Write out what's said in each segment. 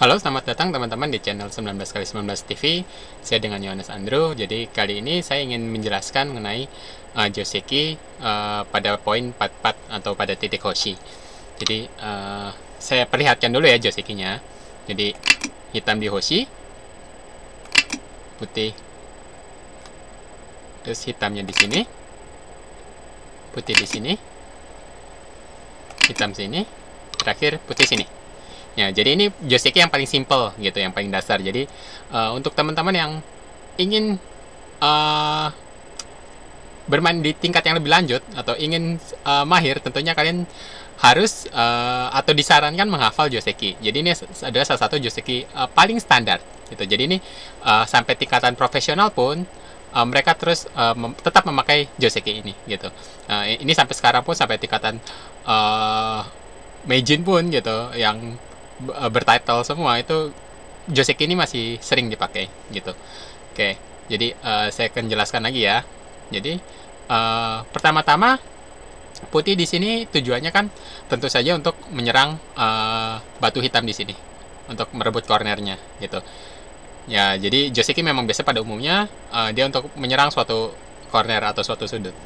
Halo, selamat datang teman-teman di channel 19x19 TV. Saya dengan Yohanes Andrew. Jadi kali ini saya ingin menjelaskan mengenai Joseki pada poin 44 atau pada titik Hoshi. Jadi saya perlihatkan dulu ya Josekinya. Jadi hitam di Hoshi, putih, terus hitamnya di sini, putih di sini, hitam sini, terakhir putih sini. Ya, jadi ini Joseki yang paling simple gitu, yang paling dasar. Jadi untuk teman-teman yang ingin bermain di tingkat yang lebih lanjut atau ingin mahir, tentunya kalian harus atau disarankan menghafal Joseki. Jadi ini adalah salah satu Joseki paling standar gitu. Jadi ini sampai tingkatan profesional pun mereka terus tetap memakai Joseki ini gitu. Ini sampai sekarang pun sampai tingkatan Meijin pun gitu yang bertitle semua itu Joseki ini masih sering dipakai gitu. Oke, jadi saya akan jelaskan lagi ya. Jadi pertama-tama putih di sini tujuannya kan tentu saja untuk menyerang batu hitam di sini untuk merebut cornernya gitu. Ya, jadi Joseki memang biasa pada umumnya dia untuk menyerang suatu corner atau suatu sudut.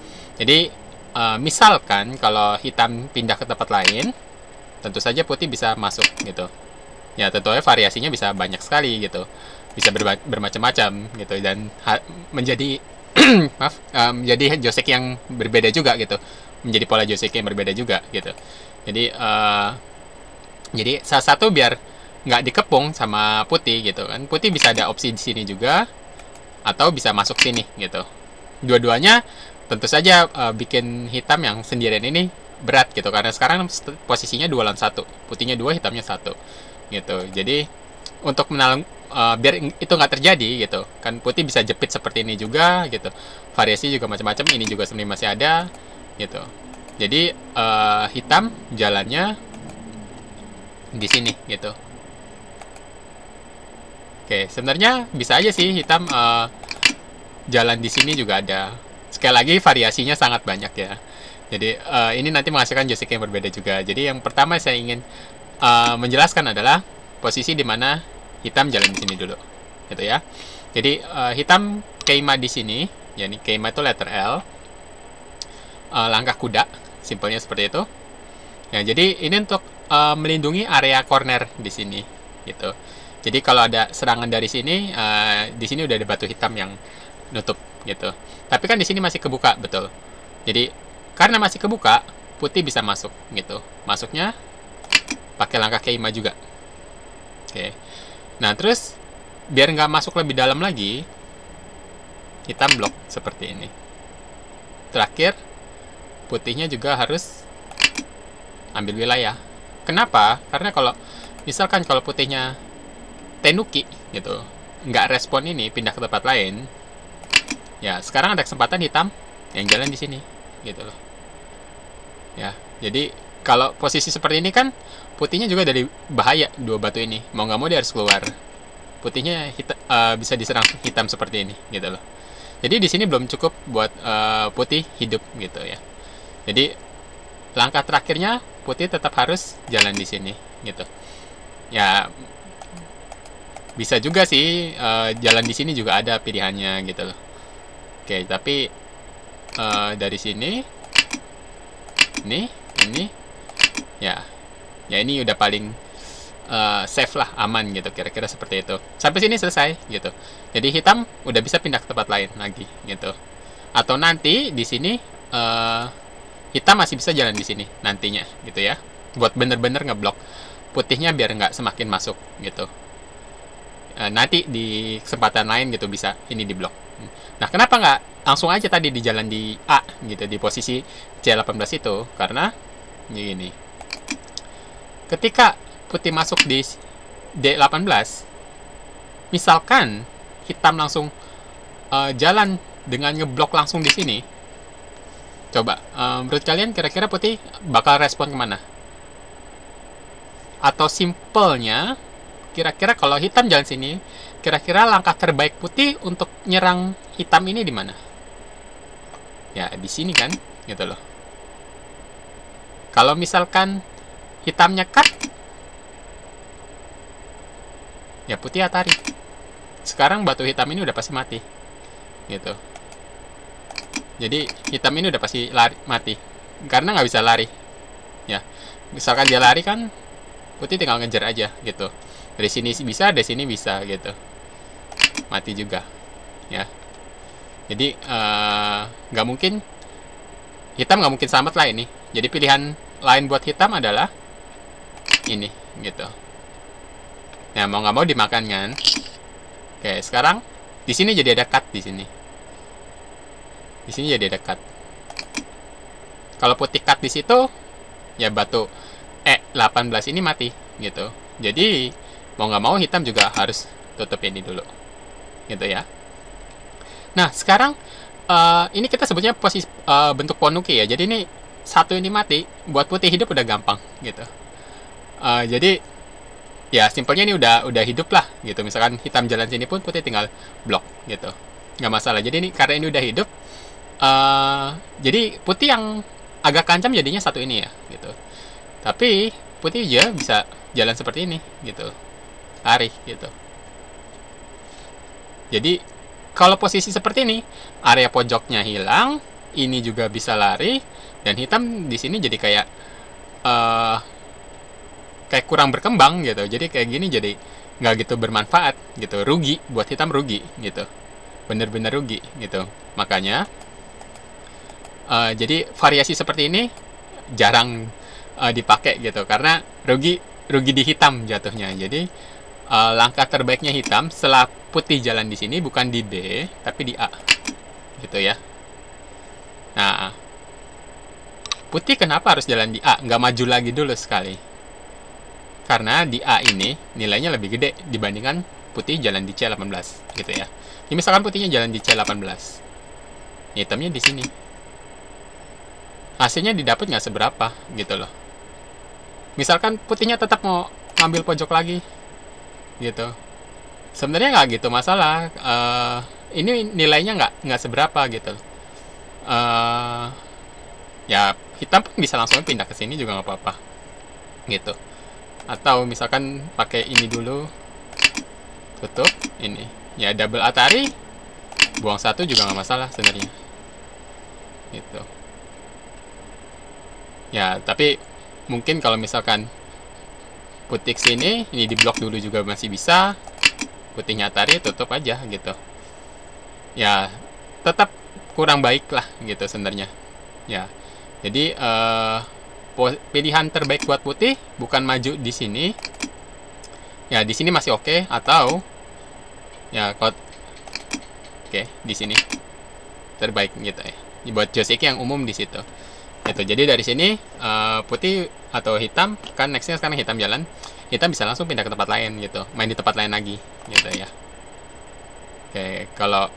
Jadi misalkan kalau hitam pindah ke tempat lain, tentu saja putih bisa masuk gitu. Ya, tentunya variasinya bisa banyak sekali gitu. Bisa bermacam-macam gitu dan menjadi maaf, menjadi Joseki yang berbeda juga gitu. Menjadi pola Joseki yang berbeda juga gitu. Jadi salah satu biar nggak dikepung sama putih gitu kan. Putih bisa ada opsi di sini juga atau bisa masuk sini gitu. Dua-duanya tentu saja bikin hitam yang sendirian ini berat gitu, karena sekarang posisinya 2 lawan 1, putihnya 2, hitamnya 1 gitu. Jadi untuk menalang biar itu nggak terjadi gitu kan, putih bisa jepit seperti ini juga gitu, variasi juga macam-macam, ini juga sebenarnya masih ada gitu. Jadi hitam jalannya di sini gitu. Oke, sebenarnya bisa aja sih hitam jalan di sini juga ada. Sekali lagi variasinya sangat banyak ya. Jadi ini nanti menghasilkan Joseki yang berbeda juga. Jadi yang pertama saya ingin menjelaskan adalah posisi di mana hitam jalan di sini dulu, gitu ya. Jadi hitam keima di sini, jadi keima itu letter L, langkah kuda, simpelnya seperti itu. Ya, jadi ini untuk melindungi area corner di sini, gitu. Jadi kalau ada serangan dari sini, di sini udah ada batu hitam yang nutup, gitu. Tapi kan di sini masih kebuka, betul. Jadi karena masih kebuka, putih bisa masuk gitu. Masuknya pakai langkah keima juga. Oke. Nah, terus biar nggak masuk lebih dalam lagi, hitam blok seperti ini. Terakhir, putihnya juga harus ambil wilayah. Kenapa? Karena kalau misalkan kalau putihnya tenuki gitu, nggak respon ini, pindah ke tempat lain, ya sekarang ada kesempatan hitam yang jalan di sini gitu loh. Ya, jadi kalau posisi seperti ini kan putihnya juga dari bahaya, dua batu ini, mau nggak mau dia harus keluar. Putihnya bisa diserang hitam seperti ini gitu loh. Jadi di sini belum cukup buat putih hidup gitu ya. Jadi langkah terakhirnya putih tetap harus jalan di sini gitu. Ya, bisa juga sih jalan di sini juga ada pilihannya gitu loh. Oke, tapi dari sini ini ya ini udah paling safe lah, aman gitu, kira-kira seperti itu. Sampai sini selesai gitu. Jadi hitam udah bisa pindah ke tempat lain lagi gitu. Atau nanti di sini hitam masih bisa jalan di sini nantinya gitu ya, buat bener-bener ngeblok putihnya biar nggak semakin masuk gitu. Nanti di kesempatan lain gitu bisa ini diblok. Nah, kenapa nggak langsung aja tadi di jalan di A gitu, di posisi C18 itu? Karena gini, ketika putih masuk di D18, misalkan hitam langsung jalan dengan ngeblok langsung di sini, coba menurut kalian kira-kira putih bakal respon kemana? Atau simpelnya, kira-kira kalau hitam jalan sini, kira-kira langkah terbaik putih untuk nyerang hitam ini di mana? Ya, di sini kan, gitu loh. Kalau misalkan hitamnya cut, ya putih Atari. Sekarang batu hitam ini udah pasti mati, gitu. Jadi hitam ini udah pasti mati, karena nggak bisa lari. Ya, misalkan dia lari kan, putih tinggal ngejar aja, gitu. Dari sini bisa, dari sini bisa, gitu. Mati juga, ya. Jadi nggak mungkin, hitam nggak mungkin selamat lah ini. Jadi pilihan lain buat hitam adalah ini, gitu. Nah, mau nggak mau dimakan kan. Oke, sekarang di sini jadi ada cut di sini. Di sini jadi ada cut. Kalau putih cut di situ, ya batu E18 ini mati, gitu. Jadi mau nggak mau hitam juga harus tutup ini dulu, gitu ya. Nah, sekarang ini kita sebutnya posisi bentuk ponuki ya. Jadi ini satu ini mati, buat putih hidup udah gampang, gitu. Jadi ya simpelnya ini udah hidup lah, gitu. Misalkan hitam jalan sini pun putih tinggal blok, gitu. Nggak masalah. Jadi ini karena ini udah hidup, jadi putih yang agak kancam jadinya satu ini ya, gitu. Tapi putih aja bisa jalan seperti ini, gitu. Lari, gitu. Jadi kalau posisi seperti ini, area pojoknya hilang, ini juga bisa lari, dan hitam di sini jadi kayak kurang berkembang, gitu. Jadi kayak gini jadi nggak gitu bermanfaat, gitu. Rugi, buat hitam rugi, gitu. Bener-bener rugi, gitu. Makanya jadi variasi seperti ini jarang dipakai, gitu, karena rugi di hitam jatuhnya. Jadi langkah terbaiknya hitam setelah putih jalan di sini bukan di B tapi di A, gitu ya. Nah, putih kenapa harus jalan di A, nggak maju lagi dulu sekali? Karena di A ini nilainya lebih gede dibandingkan putih jalan di C18, gitu ya. Jadi misalkan putihnya jalan di C18, hitamnya di sini, hasilnya didapat nggak seberapa, gitu loh. Misalkan putihnya tetap mau ngambil pojok lagi, gitu. Sebenarnya nggak gitu masalah. Ini nilainya nggak seberapa, gitu. Ya hitam pun bisa langsung pindah ke sini juga nggak apa-apa, gitu. Atau misalkan pakai ini dulu, tutup ini, ya double Atari, buang satu juga nggak masalah sebenarnya, gitu. Ya tapi mungkin kalau misalkan putih sini, ini diblok dulu juga masih bisa, putihnya Atari tutup aja, gitu. Ya tetap kurang baik lah, gitu sebenarnya. Ya, jadi pilihan terbaik buat putih bukan maju di sini. Ya di sini masih oke, atau ya oke di sini terbaik, gitu ya. Buat Joseki yang umum di situ. Itu jadi dari sini putih atau hitam kan nextnya sekarang hitam jalan, hitam bisa langsung pindah ke tempat lain, gitu, main di tempat lain lagi, gitu ya. Oke, kalau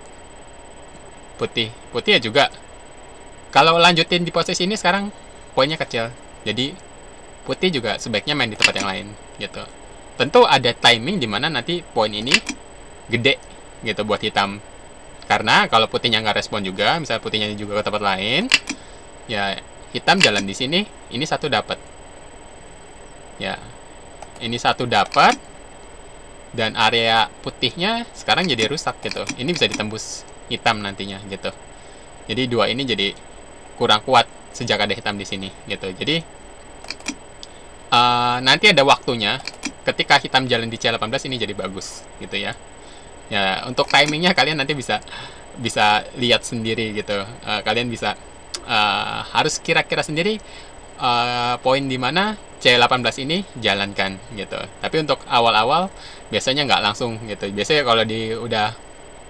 putih ya juga kalau lanjutin di posisi ini sekarang poinnya kecil, jadi putih juga sebaiknya main di tempat yang lain, gitu. Tentu ada timing dimana nanti poin ini gede, gitu, buat hitam, karena kalau putihnya nggak respon juga, misalnya putihnya juga ke tempat lain, ya hitam jalan di sini, ini satu dapat, ya ini satu dapat, dan area putihnya sekarang jadi rusak, gitu. Ini bisa ditembus hitam nantinya, gitu. Jadi dua ini jadi kurang kuat sejak ada hitam di sini, gitu. Jadi nanti ada waktunya ketika hitam jalan di C18 ini jadi bagus, gitu ya. Ya untuk timingnya kalian nanti bisa lihat sendiri, gitu. Kalian bisa harus kira-kira sendiri poin di mana C18 ini jalankan, gitu. Tapi untuk awal-awal biasanya nggak langsung, gitu. Biasanya kalau udah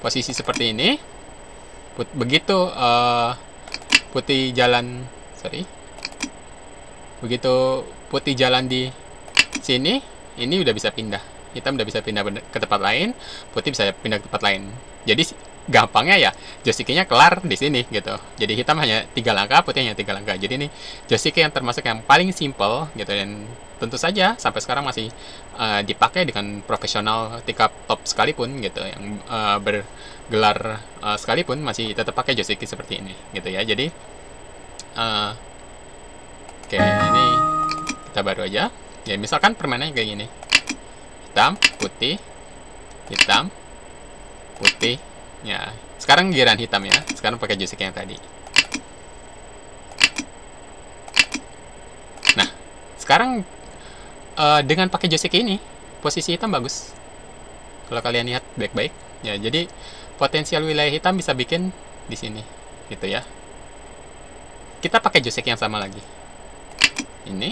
posisi seperti ini, begitu putih jalan, begitu putih jalan di sini, ini udah bisa pindah, hitam udah bisa pindah ke tempat lain, putih bisa pindah ke tempat lain. Jadi gampangnya ya Joseki-nya kelar di sini, gitu. Jadi hitam hanya 3 langkah, putih hanya 3 langkah. Jadi ini Joseki yang termasuk yang paling simple, gitu, dan tentu saja sampai sekarang masih dipakai dengan profesional tingkat top sekalipun, gitu, yang bergelar sekalipun masih tetap pakai Joseki seperti ini, gitu ya. Jadi oke, ini kita baru aja. Ya misalkan permainannya kayak gini, hitam, putih, hitam, putih. Ya, sekarang giliran hitam ya. Sekarang pakai joystick yang tadi. Nah, sekarang dengan pakai joystick ini, posisi hitam bagus. Kalau kalian lihat baik-baik, ya jadi potensial wilayah hitam bisa bikin di sini, gitu ya. Kita pakai joystick yang sama lagi. Ini,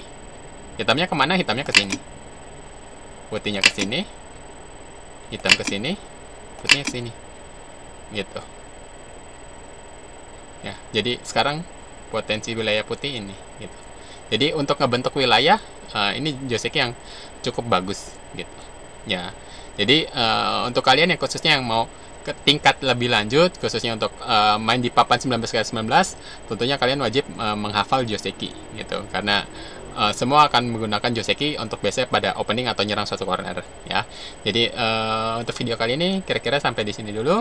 hitamnya kemana? Hitamnya ke sini. Putihnya ke sini, hitam ke sini, putihnya ke sini, gitu. Ya, jadi sekarang potensi wilayah putih ini, gitu. Jadi untuk ngebentuk wilayah, ini joystick yang cukup bagus, gitu. Ya, jadi untuk kalian yang khususnya yang mau ke tingkat lebih lanjut, khususnya untuk main di papan 19x19, tentunya kalian wajib menghafal joystick, gitu. Karena semua akan menggunakan joystick untuk biasanya pada opening atau nyerang suatu corner, ya. Jadi untuk video kali ini kira-kira sampai di sini dulu.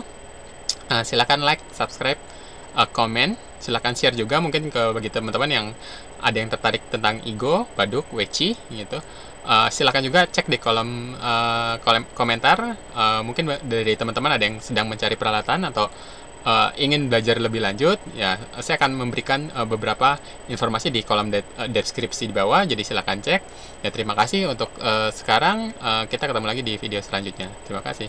Silakan like, subscribe, komen, silakan share juga mungkin ke bagi teman-teman yang ada yang tertarik tentang Igo, Baduk, Weci, gitu. Silakan juga cek di kolom komentar. Mungkin dari teman-teman ada yang sedang mencari peralatan atau ingin belajar lebih lanjut, ya saya akan memberikan beberapa informasi di kolom deskripsi di bawah. Jadi silakan cek. Ya terima kasih untuk sekarang. Kita ketemu lagi di video selanjutnya. Terima kasih.